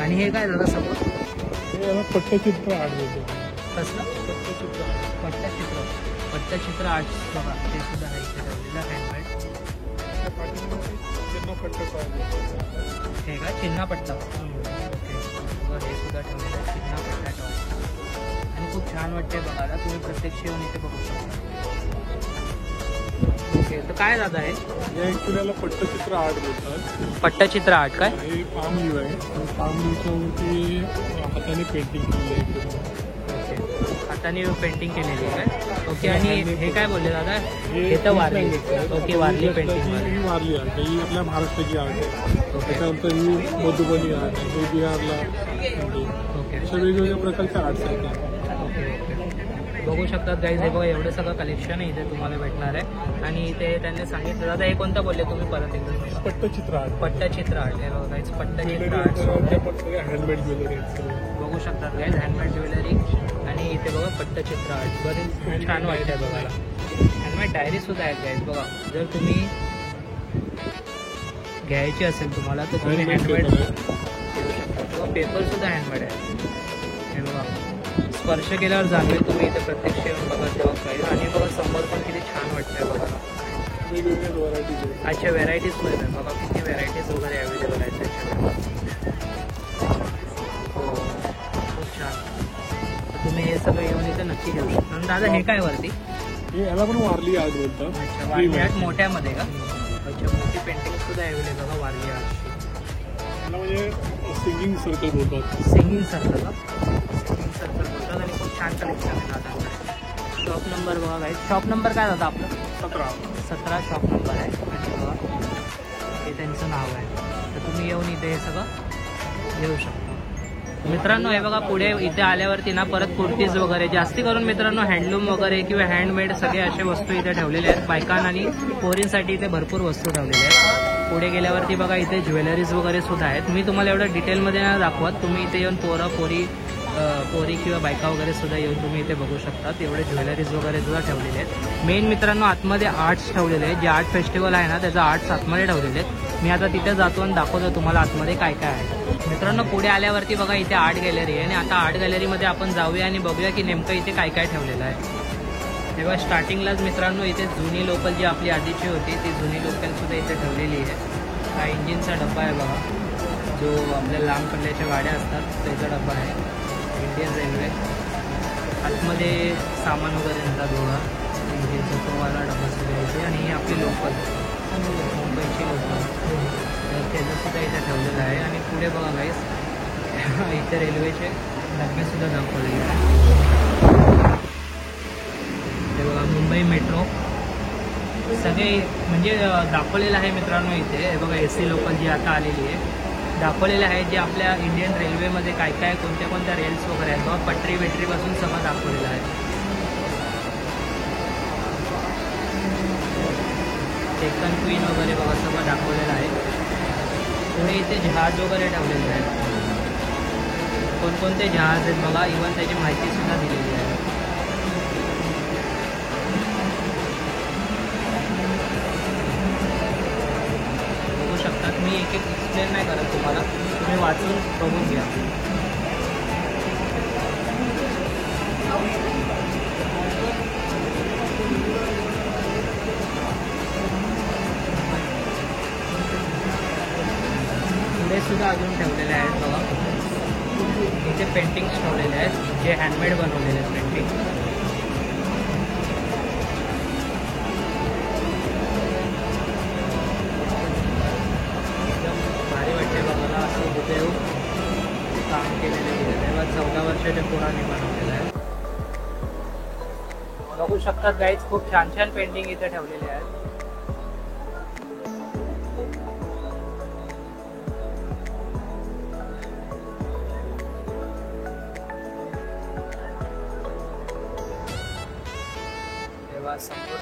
आणि हे काय दादा समोर? पट्टचित्र आर्ट बोलतो. कसलं? पट्टचित्र आर्ट्स बघा, ते सुद्धा आहे इथे ठेवलेलं हँडमेड. हे का चिन्हपट्टा? ओके, हे सुद्धा ठेवलेलं आहे चिन्हपट्टा ठेवला. आणि खूप छान वाटते बघायला. तुम्ही प्रत्यक्ष येऊन इथे बघू शकता. ओके, तर काय दादा आहे? या ॲक्च्युअली पट्टचित्र आर्ट बोलतात. पट्टचित्र आर्ट काय? हे पाम लीव आहे. पाम लीवच्यावरती हाताने पेंटिंग केलेलं आहे. ओके, हाताने पेंटिंग केलेली आहे. ओके, आणि हे काय बोलले दादा? हे तर वारली. Okay, Warli painting. ही वारली आर्ट आहे, ही आपल्या महाराष्ट्राची आर्ट आहे. त्याच्यानंतर ही मधुबनी आर्ट आहे, हे बिहारला. ओके अशा वेगवेगळ्या प्रकारच्या आर्ट्स आहेत. बघू शकतात गाईज, हे बघा एवढं सगळं कलेक्शन आहे इथे तुम्हाला भेटणार आहे. आणि इथे त्यांनी सांगितलं, दादा हे कोणतं बोलले तुम्ही परत एकदा सांगा. पट्टचित्र आर्ट. पट्टचित्र आर्ट. हे बघा guys, Pattachitra art. Handmade jewellery आहेत. बघू शकतात गाईज, हँडमेड ज्वेलरी. आणि इथे बघा पट्टचित्र आर्ट. बरेच खूप छान वाटतंय बघायला. हँडमेड डायरी सुद्धा आहेत गाईज. बघा जर तुम्ही घ्यायची असेल तुम्हाला तर तुम्ही हँडमेड घेऊ शकता. पेपर सुद्धा हँडमेड आहे. हे बघा, स्पर्श केल्यावर जाणवेल तुम्ही इथे प्रत्यक्ष येऊन बघा तेव्हा पाहिजे. आणि बघा समोर पण किती छान वाटतंय बघा. वेगवेगळ्या व्हरायटीज आहेत. अच्छा, व्हेरायटीज पण आहेत बघा, किती व्हेरायटीज वगैरे अवेलेबल आहेत त्याच्यामध्ये. हो, खूप छान. तुम्ही हे सगळं येऊन इथे नक्की घेऊ शकता. आणि दादा हे काय वरती? हे याला पण वारली आर्ट बोलतात. अच्छा, वारली आर्ट मोठ्यामध्ये का? अच्छा, मोठी पेंटिंग सुद्धा अवेलेबल बघा वारली आर्टची. याला म्हणजे सिंगिंग सर्कल बोलतात. सिंगिंग सर्कल का? सिंगिंग सर्कल बोलतात. आणि खूप छान कलेक्शन आहे दादांकडे. शॉप नंबर बघा गाईज. शॉप नंबर काय दादा आपलं? 17 शॉप नंबर आहे. आणि बघा हे त्यांचं नाव आहे. तर तुम्ही येऊन इथे हे सगळं घेऊ शकता. मित्रांनो हे बघा, पुढे इथे आल्यावरती ना परत कुर्तीज वगैरे जास्ती करून मित्रांनो हँडलूम वगैरे किंवा हँडमेड सगळे असे वस्तू इथे ठेवलेले आहेत. बायकांना आणि पोरींसाठी इथे भरपूर वस्तू ठेवलेल्या आहेत. पुढे गेल्यावरती बघा इथे ज्वेलरीज वगैरे सुद्धा आहेत. मी तुम्हाला एवढं डिटेलमध्ये नाही दाखवत. तुम्ही इथे येऊन पोरी किंवा बायका वगैरे सुद्धा येऊन तुम्ही इथे बघू शकता. एवढे ज्वेलरीज वगैरे सुद्धा ठेवलेले आहेत. मेन मित्रांनो आतमध्ये आर्ट्स ठेवलेले आहेत. जे आर्ट फेस्टिवल आहे ना त्याचं आर्ट्स आतमध्ये ठेवलेले आहेत. मी आता तिथे जातो आणि दाखवतो तुम्हाला आतमध्ये काय काय आहे. मित्रांनो पुढे आल्यावरती बघा इथे आर्ट गॅलरी आहे. आणि आता आर्ट गॅलरीमध्ये आपण जाऊया आणि बघूया की नेमकं इथे काय काय ठेवलेलं आहे. तेव्हा स्टार्टिंगलाच मित्रांनो इथे जुनी लोकल जी आपली आधीची होती ती जुनी लोकल सुद्धा इथे ठेवलेली आहे. हा इंजिनचा डब्बा आहे बघा, जो आपल्या लांब पल्ल्याच्या गाड्या असतात त्याचा डब्बा आहे. Indian railway. आतमध्ये सामान वगैरे नेतात बघा, इंजिनचा तो वाला डब्बा सुद्धा इथे. आणि ही आपली लोकल, मुंबईची लोकल, तर त्याचं सुद्धा इथे ठेवलेलं आहे. आणि पुढे बघा गाईस इथे रेल्वेचे डबे सुद्धा दाखवलेले आहे. ते बघा मुंबई मेट्रो सगळे म्हणजे दाखवलेलं आहे मित्रांनो इथे. हे बघा AC लोकल जी आता आलेली आहे दाखवलेलं आहे, जे आपल्या इंडियन रेल्वेमध्ये काय काय कोणत्या कोणत्या रेल्स वगैरे आहेत बघा. पटरी वेटरीपासून सगळं दाखवलेलं आहे. डेक्कन क्वीन वगैरे बघा सगळं दाखवलेलं आहे. पुढे इथे जहाज वगैरे ठेवलेले आहेत. कोणकोणते जहाज आहेत बघा, इव्हन त्याची माहिती सुद्धा दिलेली आहे. बघू शकतात. मी एक एक एक्सप्लेन नाही करत तुम्हाला, तुम्ही वाचून बघून घ्या. पुढे सुद्धा अजून ठेवलेले आहेत बघा. इथे पेंटिंग्स ठेवलेले आहेत जे हँडमेड बनवलेले आहेत पेंटिंग. एकदम भारी वाटते बघायला. असं हुबेहूब काम केलेलं आहे. तेव्हा 14 वर्षाच्या पोराने बनवलेलं आहे. बघू शकतात गाईज, खूप छान छान पेंटिंग इथे ठेवलेले आहेत. समोर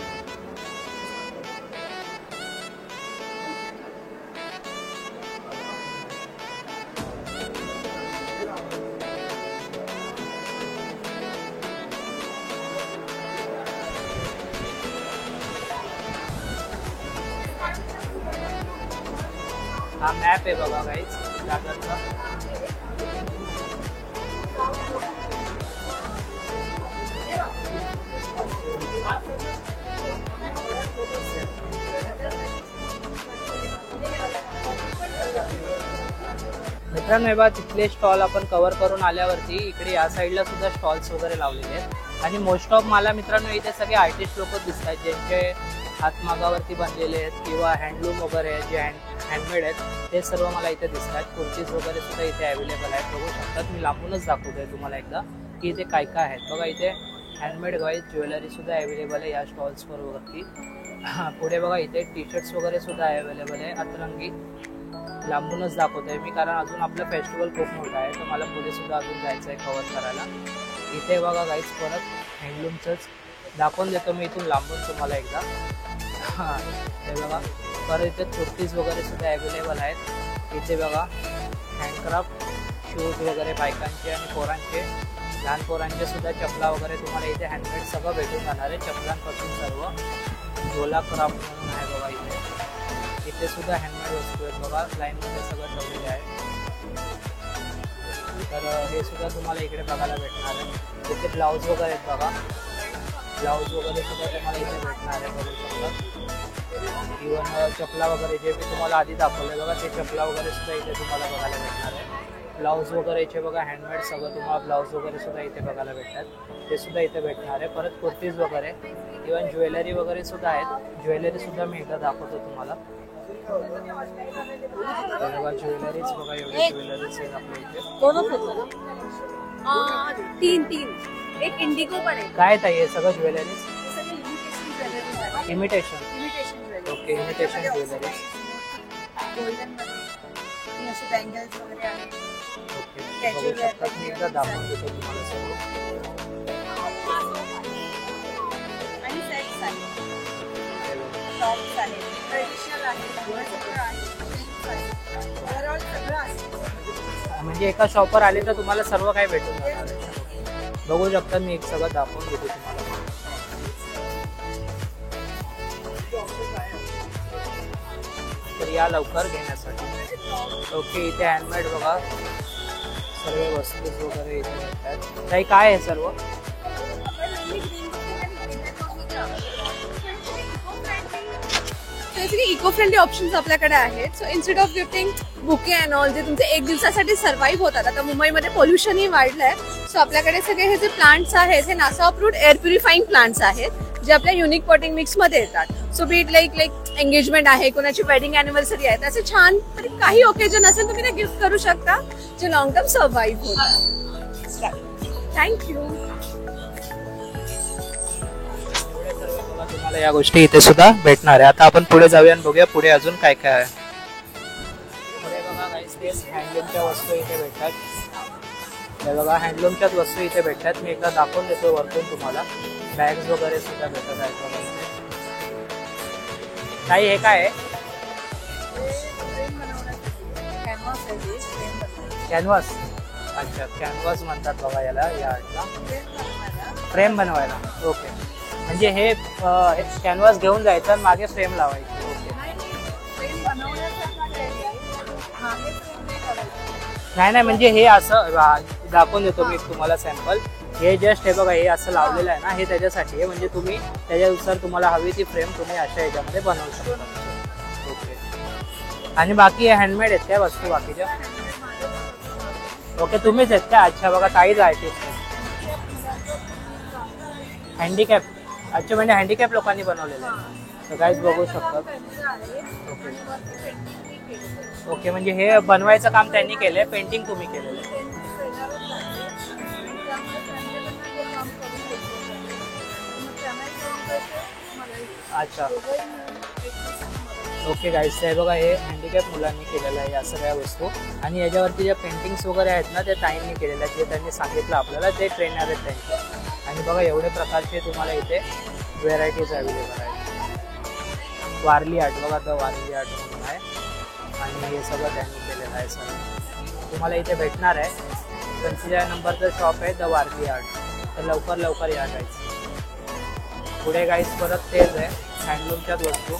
हा मॅप आहे बघा गाईज दादरचा. मित्रांनो हे बघा, तिथले स्टॉल आपण कव्हर करून आल्यावरती इकडे या साईडला सुद्धा स्टॉल्स वगैरे लावलेले आहेत. आणि मोस्ट ऑफ मला मित्रांनो इथे सगळे आर्टिस्ट लोक दिसत आहेत, ज्यांचे हातमागावरती बनलेले आहेत किंवा हँडलूम वगैरे जे हँडमेड आहेत ते सर्व मला इथे दिसत आहेत. कुर्तीज वगैरे सुद्धा इथे अवेलेबल आहेत. बघू शकतात. मी लांबूनच दाखवतोय तुम्हाला एकदा की इथे काय काय आहेत बघा. इथे हँडमेड गाईज ज्वेलरी सुद्धा अवेलेबल आहे या स्टॉल्सवर वरती. पुढे बघा इथे टी शर्ट्स वगैरे सुद्धा अवेलेबल आहे अतरंगी. लांबूनच दाखवतोय मी कारण अजून आपलं फेस्टिवल खूप मोठं आहे, तर मला पुढे सुद्धा अजून जायचं आहे कव्हर करायला. इथे बघा गाईज परत हँडलूमचंच दाखवून देतो मी इथून लांबून तुम्हाला एकदा. हां हे बघा परत इथे कुर्तीज वगैरे सुद्धा अवेलेबल आहेत. इथे बघा हँडक्राफ्ट शूज वगैरे बायकांचे आणि पोरांचे, लहान पोरांचे सुद्धा चपला वगैरे तुम्हाला इथे हँडमेड सगळं भेटून जाणार आहे. चपलांपासून सर्व. झोला क्राफ्ट म्हणून आहे बघा इथे सुद्धा हँडमेड वस्तू आहेत बघा, लाईनमध्ये सगळं ठेवलेले आहे. तर हे सुद्धा तुम्हाला इकडे बघायला भेटणार आहे. इथे ब्लाऊज वगैरे आहेत बघा, ब्लाऊज वगैरे सुद्धा तुम्हाला इथे भेटणार आहे बघू शकता. इव्हन चपला वगैरे जे मी तुम्हाला आधी दाखवले बघा, ते चपला वगैरे सुद्धा इथे तुम्हाला बघायला भेटणार आहे. ब्लाऊज वगैरे इथे बघा हँडमेड सगळं तुम्हाला ब्लाऊज वगैरे सुद्धा इथे बघायला भेटतात, ते सुद्धा इथे भेटणार आहे. परत कुर्तीज वगैरे इव्हन ज्वेलरी वगैरे सुद्धा आहेत. ज्वेलरी सुद्धा मी एकदा दाखवतो तुम्हाला. बघा ज्वेलरीज बघा, एवढी ज्वेलरीज आहेत आपल्या इथे. तीन एक इंडिगो पण आहे. काय ताई हे सगळं jewelleries? Imitation. Okay imitation jewelleries. Bangles वगैरे आहेत. ओके बघू शकता, मी एकदा दाखवून देतो तुम्हाला सर्व. आणि सेट्स आहेत, टॉप्स आहेत, ट्रेडिशनल आहेत, ओव्हरऑल सगळं आहे. म्हणजे एका शॉपवर आले तर तुम्हाला सर्व काही भेटून जाणार आहे. बघू शकता मी एक सगळं दाखवून देतो तुम्हाला. तर या लवकर घेण्यासाठी. ओके इथे हँडमेड बघा सर्व वस्तू वगैरे इथे भेटतात. काही काय आहे सर्व? इको फ्रेंडली ऑप्शन्स आपल्याकडे आहेत. So instead of gifting bouquet and all जे तुमचे एक दिवसासाठी सर्व्हाइव्ह होतात. आता मुंबईमध्ये पोल्युशनही वाढलंय, सो आपल्याकडे सगळे हे जे प्लांट्स आहेत हे NASA approved air purifying plants आहेत जे आपल्या युनिक पॉटिंग मिक्स मध्ये येतात. सो बीट लाईक एंगेजमेंट आहे, कोणाची वेडिंग अॅनिव्हर्सरी आहे, त्याचे छान काही ओकेजन असेल तुम्ही ते गिफ्ट करू शकता जे लॉंग टर्म सर्व्हाइव्ह होतात. थँक्यू. तुम्हाला या गोष्टी इथे सुद्धा भेटणार आहे. आता आपण पुढे जाऊया आणि बघूया पुढे अजून काय काय आहे. पुढे बघा गाईस तेच हँडलूमच्या वस्तू इथे भेटतात. हे बघा हँडलूमच्याच वस्तू इथे भेटतात. मी एकदा दाखवून देतो वरतून तुम्हाला. बॅग्स वगैरे सुद्धा भेटत आहेत बघा इथे. काही हे काय आहे? कॅनव्हास. अच्छा कॅनव्हास म्हणतात बघा याला, या आर्टला फ्रेम बनवायला. ओके म्हणजे हे कॅनव्हास घेऊन जायचं आणि मागे फ्रेम लावायची. ओके नाही म्हणजे हे असं दाखवून देतो मी तुम्हाला सॅम्पल. हे जस्ट हे बघा हे असं लावलेलं आहे ना, हे त्याच्यासाठी आहे. म्हणजे तुम्ही त्याच्यानुसार तुम्हाला हवी ती फ्रेम तुम्ही अशा ह्याच्यामध्ये बनवू शकता. ओके आणि बाकी हे हँडमेड आहेत त्या वस्तू बाकीच्या? ओके तुम्हीच आहेत का? अच्छा बघा ताईच आर्टिस्ट हँडिकॅप. अच्छा म्हणजे हँडिकॅप लोकांनी बनवलेलं आहे. तर काहीच बघू शकतात. ओके ओके म्हणजे हे बनवायचं काम त्यांनी केलंय, पेंटिंग तुम्ही केलेलं आहे. अच्छा ओके गाईस हे बघा हे हँडिकॅप मुलांनी केलेलं आहे या सगळ्या वस्तू. आणि याच्यावरती ज्या पेंटिंग्स वगैरे आहेत ना, त्या ताईंनी केलेल्या आहेत, जे त्यांनी सांगितलं आपल्याला, ते ट्रेनर आहेत त्यांचे. आणि बघा एवढे प्रकारचे तुम्हाला इथे व्हेरायटीज अवेलेबल आहेत. वारली आर्ट बघा, द वारली आर्ट म्हणून आहे आणि हे सगळं त्यांनी केलेलं आहे. सर तुम्हाला इथे भेटणार आहे. 25 नंबरचं शॉप आहे द वारली आर्ट. तर लवकर या गाईस. पुढे गाईस परत तेच आहे हँडलूमच्याच वस्तू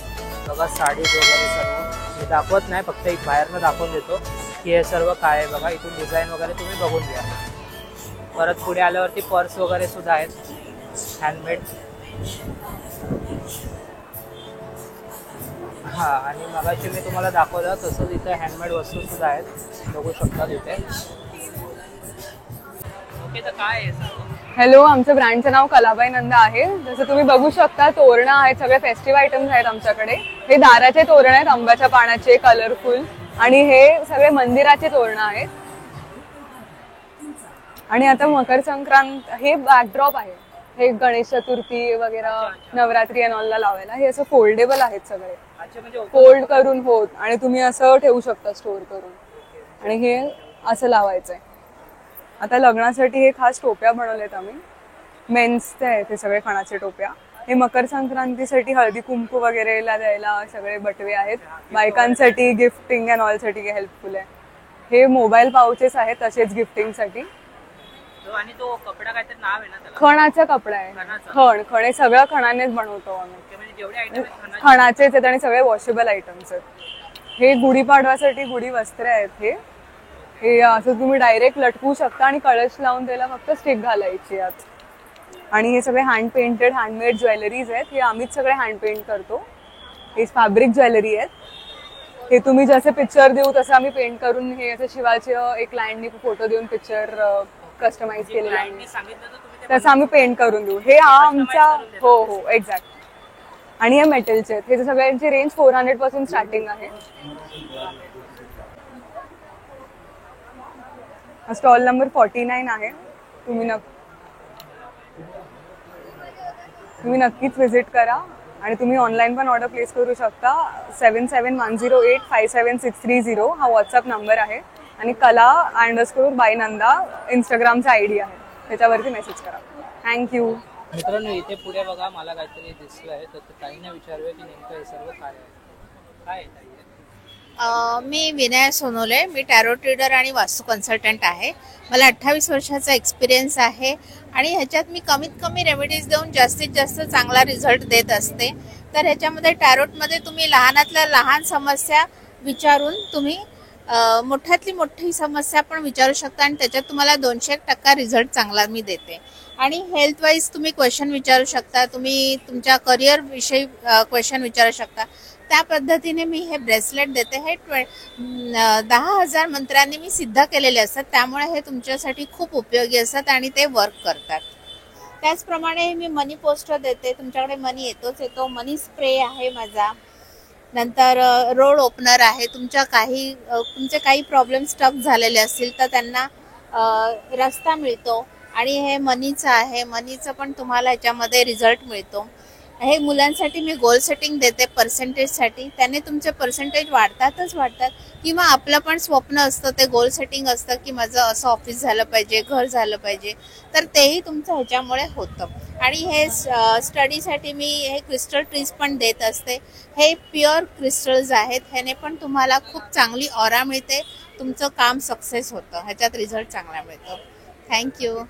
बघा, साडीज वगैरे सर्व. मी दाखवत नाही, फक्त एक बाहेरनं दाखवून देतो की हे सर्व काय आहे बघा. इथून डिझाईन वगैरे तुम्ही बघून घ्या. परत पुढे आल्यावरती पर्स वगैरे सुद्धा आहेत हँडमेड. हां आणि मगाशी मी तुम्हाला दाखवलं तसंच इथे हँडमेड वस्तू सुद्धा आहेत, बघू शकता तिथे. ओके तर काय आहे सर्व? हॅलो, आमचं ब्रँडचं नाव कलाबाई नंदा आहे. जसं तुम्ही बघू शकता तोरणं आहेत, सगळे फेस्टिव्ह आयटम्स आहेत आमच्याकडे. हे दाराचे तोरण आहेत, आंब्याच्या पानाचे, कलरफुल. आणि हे सगळे मंदिराचे तोरणं आहेत. आणि आता मकर संक्रांत हे बॅकड्रॉप आहे. हे गणेश चतुर्थी वगैरे नवरात्री अँड ऑलला लावायला. हे असं फोल्डेबल आहेत सगळे, अच्छा म्हणजे फोल्ड करून होत आणि तुम्ही असं ठेवू शकता स्टोअर करून. आणि हे असं लावायचंय. आता लग्नासाठी हे खास टोप्या बनवल्यात आम्ही, मेन्सचे आहेत हे सगळे खणाचे टोप्या. हे मकर संक्रांतीसाठी हळदी कुंकू वगैरेला द्यायला सगळे बटवे आहेत. बायकांसाठी गिफ्टिंग अँड ऑल साठी हेल्पफुल आहे. हे मोबाईल पाउचेस आहेत तसेच गिफ्टिंगसाठी. आणि तो कपडा काहीतरी नाव आहे ना त्याला? खणाचा कपडा आहे. खण हे सगळं खणानेच बनवतो आम्ही. म्हणजे जेवढे आयटम आहेत खणाचेच आहेत आणि सगळे वॉशेबल आयटम्स आहेत. हे गुढीपाडव्यासाठी गुढी वस्त्र आहेत. हे असं तुम्ही डायरेक्ट लटकवू शकता आणि कळश लावून त्याला फक्त स्टिक घालायची आत. आणि हे सगळे हँड पेंटेड हँडमेड ज्वेलरीज आहेत. हे आम्हीच सगळे हँड पेंट करतो. हे फॅब्रिक ज्वेलरी आहेत. हे तुम्ही जसे पिक्चर देऊ तसं आम्ही पेंट करून, हे असं शिवाचे एक क्लायंटनी फोटो देऊन पिक्चर कस्टमाइज केलेलं आहे तसं आम्ही पेंट करून देऊ. हे आमचा हो एक्झॅक्ट. आणि हे मेटलचे आहेत. हे सगळ्यांची रेंज 400 पासून स्टार्टिंग आहे. स्टॉल नंबर 49 आहे. तुम्ही नक्कीच व्हिजिट करा. आणि तुम्ही ऑनलाईन पण ऑर्डर प्लेस करू शकता. 7710857630 हा व्हॉट्सअप नंबर आहे. आणि kala_by_nanda इंस्टाग्रामचा आयडी आहे, त्याच्यावरती मेसेज करा. थँक्यू. मित्रांनो इथे पुढे बघा मला काहीतरी दिसलं आहे, तर ताईंना विचारूया की नेमकं हे सर्व काय आहे. काय आहे? मी विनय सोनोले, मी टॅरो ट्रेडर आणि वास्तू कन्सल्टंट आहे. मला 28 वर्षाचा एक्सपिरियन्स आहे आणि ह्याच्यात मी कमीत कमी रेमेडीज देऊन जास्तीत जास्त चांगला रिझल्ट देत असते. तर ह्याच्यामध्ये टॅरोटमध्ये तुम्ही लहानातल्या लहान समस्या विचारून तुम्ही मोठ्यातली मोठी समस्या पण विचारू शकता आणि त्याच्यात तुम्हाला 200% रिझल्ट चांगला मी देते. आणि हेल्थ वाईज तुम्ही क्वेश्चन विचारू शकता, तुम्ही तुमच्या करिअर विषयी क्वेश्चन विचारू शकता. त्या पद्धतीने मी हे ब्रेसलेट देते. हे 10,000 मंत्रांनी मी सिद्ध केलेले असतात, त्यामुळे हे तुमच्यासाठी खूप उपयोगी असतात आणि ते वर्क करतात. त्याचप्रमाणे मी मनी पोस्टर देते. तुमच्याकडे मनी येतो. मनी स्प्रे आहे माझा. नंतर रोड ओपनर आहे. तुमचे काही प्रॉब्लेम स्टक झालेले असतील तर त्यांना रस्ता मिळतो. आणि हे मनीचं आहे. मनीचं पण तुम्हाला याच्यामध्ये रिझल्ट मिळतो. हे मुलांसाठी मी गोल सेटिंग देते पर्सेंटेजसाठी. त्याने तुमचे पर्सेंटेज वाढतात किंवा आपलं पण स्वप्न असतं ते गोल सेटिंग असतं की माझं असं ऑफिस झालं पाहिजे, घर झालं पाहिजे, तर तेही तुमचं ह्याच्यामुळे होतं. आणि हे स्टडीसाठी मी हे क्रिस्टल ट्रीज पण देत असते. हे प्युअर क्रिस्टल्स आहेत. ह्याने पण तुम्हाला खूप चांगली ऑरा मिळते. तुमचं काम सक्सेस होतं. ह्याच्यात रिझल्ट चांगला मिळतो. Thank you.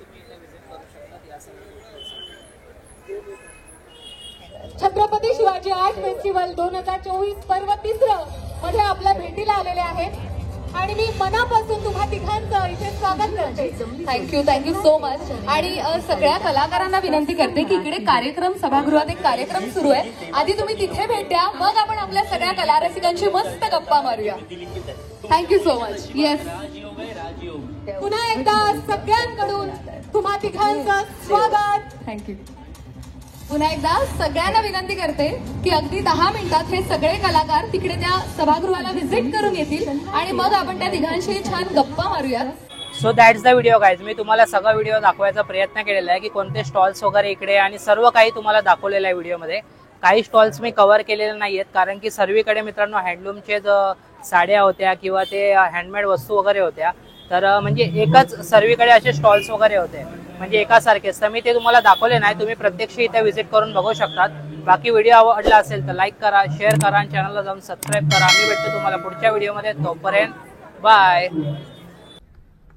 Chhatrapati Shivaji art festival 2024 पर्व 3 मध्ये आपल्या भेटीला आलेले आहेत आणि मी मनापासून तुम्हा तिघांचं इथे स्वागत करते. Thank you so much. आणि सगळ्या कलाकारांना विनंती करते की इकडे कार्यक्रम सभागृहात एक कार्यक्रम सुरू आहे, आधी तुम्ही तिथे भेट द्या, मग आपण आपल्या सगळ्या कलारसिकांची मस्त गप्पा मारूया. Thank you so much. येस, पुन्हा एकदा सगळ्यांकडून तुम्हा तिघांचं स्वागत. थँक्यू. पुन्हा एकदा सगळ्यांना विनंती करते की अगदी 10 मिनिटात हे सगळे कलाकार तिकडे त्या सभागृहाला व्हिजिट करून येतील आणि मग आपण त्या तिघांशी छान गप्पा मारूयात. So that's the video guys. मी तुम्हाला सगळा व्हिडिओ दाखवायचा प्रयत्न केलेला आहे की कोणते स्टॉल्स वगैरे इकडे आणि सर्व काही तुम्हाला दाखवलेलं आहे व्हिडिओमध्ये. काही स्टॉल्स मी कव्हर केलेले नाही आहेत कारण की सर्वीकडे मित्रांनो हँडलूमचे साड्या होत्या किंवा ते हँडमेड वस्तू वगैरे होत्या. तर म्हणजे एकच सर्वीकडे असे स्टॉल्स वगैरे होते म्हणजे एकासारखेच. तर मी ते तुम्हाला दाखवले नाही. तुम्ही प्रत्यक्ष इथे व्हिजिट करून बघू शकतात. बाकी व्हिडिओ आवडला असेल तर लाईक करा, शेअर करा आणि चॅनलला जाऊन सबस्क्राईब करा. आम्ही भेटतो तुम्हाला पुढच्या व्हिडिओमध्ये. तोपर्यंत bye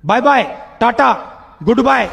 bye bye, tata, good bye.